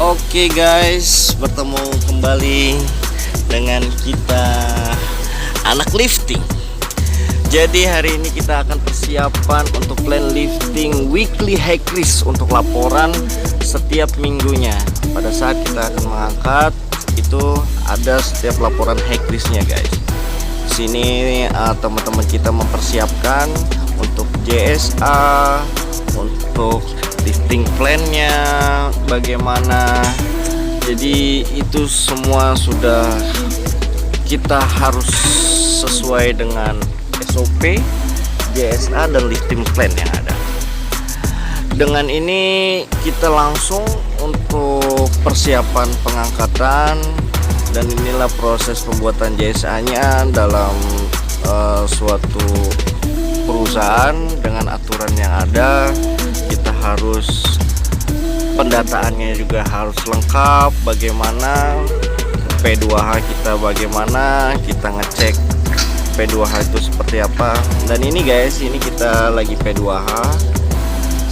Oke guys, bertemu kembali dengan kita anak lifting. Jadi hari ini kita akan persiapan untuk plan lifting weekly high risk untuk laporan setiap minggunya. Pada saat kita akan mengangkat itu ada setiap laporan high risknya guys. Di sini teman-teman kita mempersiapkan untuk JSA, untuk lifting plan-nya bagaimana. Jadi itu semua sudah kita harus sesuai dengan SOP, JSA dan lifting plan yang ada. Dengan ini kita langsung untuk persiapan pengangkatan, dan inilah proses pembuatan JSA-nya dalam suatu perusahaan dengan aturan yang ada. Kita harus pendataannya juga harus lengkap, bagaimana P2H kita, bagaimana kita ngecek P2H itu seperti apa. Dan ini guys, ini kita lagi P2H.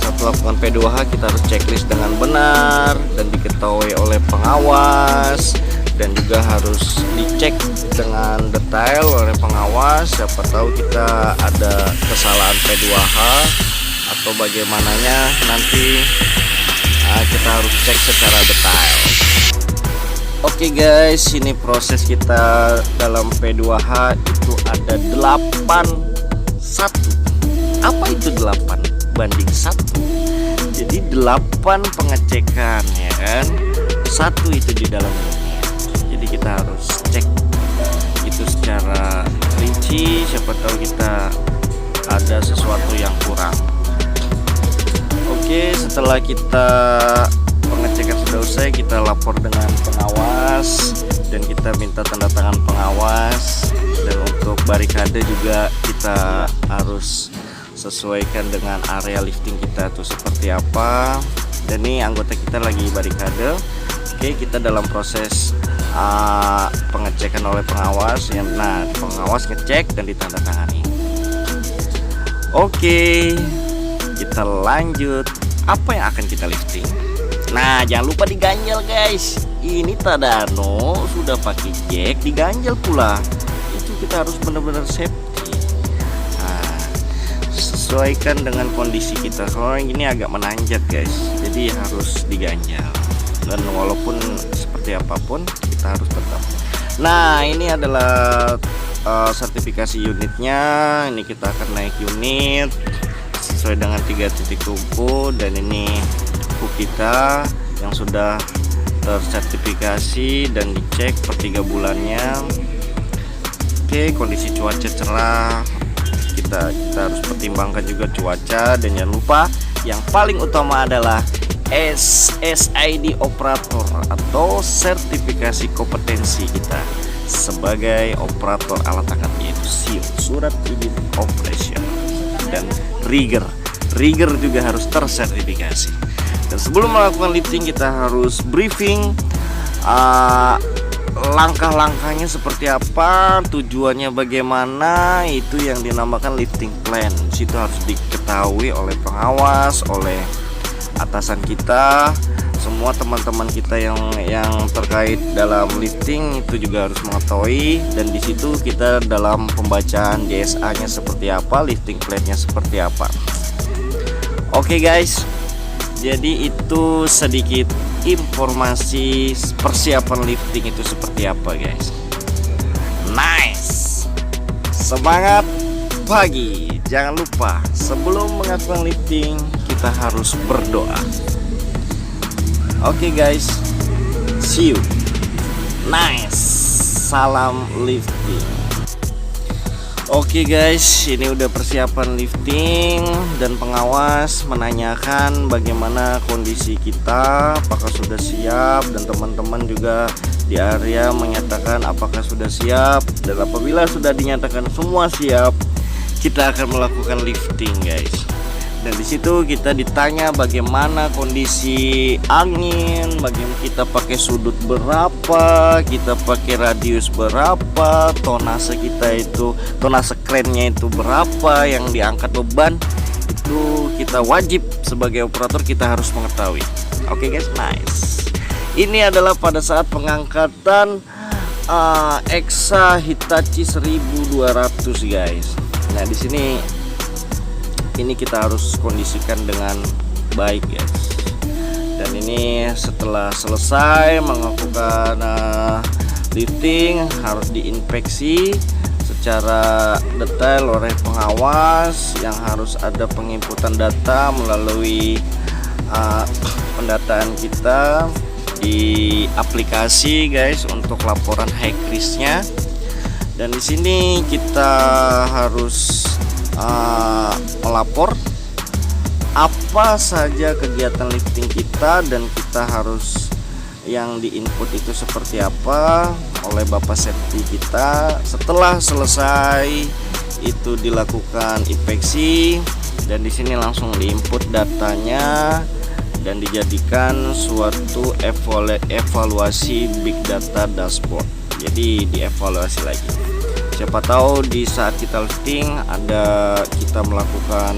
Setelah melakukan P2H kita harus checklist dengan benar dan diketahui oleh pengawas, dan juga harus dicek dengan detail oleh pengawas. Siapa tahu kita ada kesalahan P2H atau bagaimananya, nanti kita harus cek secara detail. Oke guys, ini proses kita dalam P2H itu ada 8:1. Apa itu 8:1? Jadi 8 pengecekan ya kan, 1 itu di dalam ini. Jadi kita harus cek itu secara rinci, siapa tahu kita ada sesuatu yang kurang. Oke, setelah kita pengecekan sudah usai, kita lapor dengan pengawas dan kita minta tanda tangan pengawas. Dan untuk barikade juga kita harus sesuaikan dengan area lifting kita tuh seperti apa. Dan ini anggota kita lagi barikade. Oke, kita dalam proses pengecekan oleh pengawas ya. Nah, pengawas ngecek dan ditandatangani. Oke, kita lanjut. Apa yang akan kita lifting? Nah, jangan lupa diganjel guys. Ini Tadano sudah pakai jack, diganjel pula. Itu kita harus benar-benar safety. Nah, sesuaikan dengan kondisi kita. Kalau yang ini agak menanjak guys, jadi harus diganjel. Dan walaupun seperti apapun kita harus tetap. Nah, ini adalah sertifikasi unitnya. Ini kita akan naik unit sesuai dengan 3 titik tumpu, dan ini buku kita yang sudah tersertifikasi dan dicek per 3 bulannya. Oke, kondisi cuaca cerah, kita harus pertimbangkan juga cuaca. Dan jangan lupa yang paling utama adalah SSID operator atau sertifikasi kompetensi kita sebagai operator alat angkat, yaitu SIO, surat izin operation, dan rigger juga harus tersertifikasi. Dan sebelum melakukan lifting kita harus briefing langkah-langkahnya seperti apa, tujuannya bagaimana. Itu yang dinamakan lifting plan. Situ harus diketahui oleh pengawas, oleh atasan kita, semua teman-teman kita yang terkait dalam lifting itu juga harus mengetahui. Dan di situ kita dalam pembacaan JSA-nya seperti apa, lifting plan-nya seperti apa. Oke guys, jadi itu sedikit informasi persiapan lifting itu seperti apa guys. Nice, semangat pagi. Jangan lupa sebelum melakukan lifting kita harus berdoa. Oke guys, see you. Nice, salam lifting. Oke guys, ini udah persiapan lifting, dan pengawas menanyakan bagaimana kondisi kita, apakah sudah siap, dan teman-teman juga di area menyatakan apakah sudah siap. Dan apabila sudah dinyatakan semua siap, kita akan melakukan lifting guys. Dan di situ kita ditanya bagaimana kondisi angin, bagaimana kita pakai sudut berapa, kita pakai radius berapa, tonase kita itu, tonase krennya itu berapa, yang diangkat beban itu kita wajib sebagai operator kita harus mengetahui. Oke guys, nice. Ini adalah pada saat pengangkatan Exa Hitachi 1200 guys. Nah di sini ini kita harus kondisikan dengan baik guys. Dan ini setelah selesai melakukan lifting harus diinspeksi secara detail oleh pengawas, yang harus ada penginputan data melalui pendataan kita di aplikasi guys untuk laporan high risk-nya. Dan di sini kita harus melapor apa saja kegiatan lifting kita, dan kita harus yang diinput itu seperti apa oleh bapak safety kita. Setelah selesai itu dilakukan inspeksi, dan di sini langsung diinput datanya dan dijadikan suatu evaluasi big data dashboard. Jadi dievaluasi lagi. Siapa tahu di saat kita lifting ada kita melakukan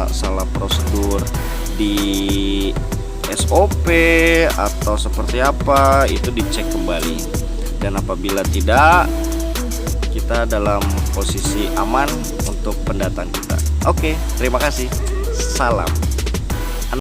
salah prosedur di SOP atau seperti apa, itu dicek kembali. Dan apabila tidak, kita dalam posisi aman untuk pendataan kita. Oke, terima kasih. Salam.